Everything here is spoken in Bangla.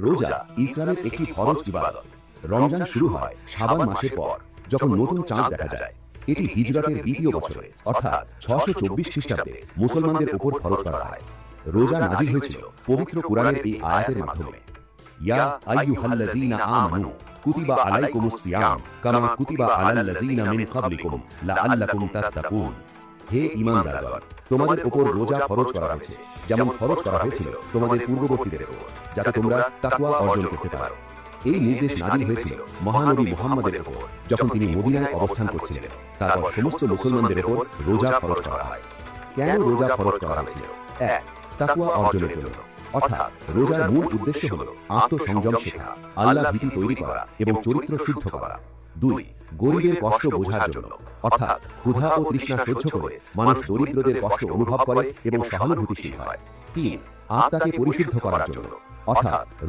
রোজা ইসলামের একটি ফরজ ইবাদত। রমজান শুরু হয় শাবান মাসের পর, যখন নতুন চাঁদ দেখা যায়। এটি হিজরতের দ্বিতীয় বছরে অর্থাৎ 624 খ্রিস্টাব্দে মুসলমানদের উপর ফরজ করা হয়। রোজা নাজিল হয়েছিল পবিত্র কুরআনের এই আয়াতের মাধ্যমে। ইয়া আইয়ুহাল্লাযীনা আমানু কুতিবা আলাইকুমুস সিয়াম কামা কুতিবা আলাল্লাযীনা মিন ক্বাবলিকুম লাআল্লাকুম তাত্তাকুন। হে ঈমানদারগণ, তোমাদের উপর রোজা ফরজ করা হয়েছে, যেমন ফরজ করা হয়েছিল তোমাদের পূর্ববর্তীদের উপর, যাতে তোমরা তাকওয়া অর্জন করতে পারো। এই নির্দেশ নাজিল হয়েছিল মহানবী মুহাম্মদের উপর, যখন তিনি মদিনায় অবস্থান করছিলেন। তারপর সমস্ত মুসলমানদের উপর রোজা ফরজ করা হয়। কেন রোজা ফরজ করা হয়েছিল? 1. তাকওয়া অর্জনের জন্য, অর্থাৎ রোজার মূল উদ্দেশ্য হল আত্মসংযম শেখা, আল্লাহ ভীতি তৈরি করা এবং চরিত্র শুদ্ধ করা। 2. গরিবের কষ্ট বোঝার জন্য, অর্থাৎ ক্ষুধা ও তৃষ্ণা সহ্য করে মানুষ দরিদ্রদের কষ্ট অনুভব করে এবং সহানুভূতিশীল হয়। 3. আত্মাকে পরিশুদ্ধ করার জন্য, অর্থাৎ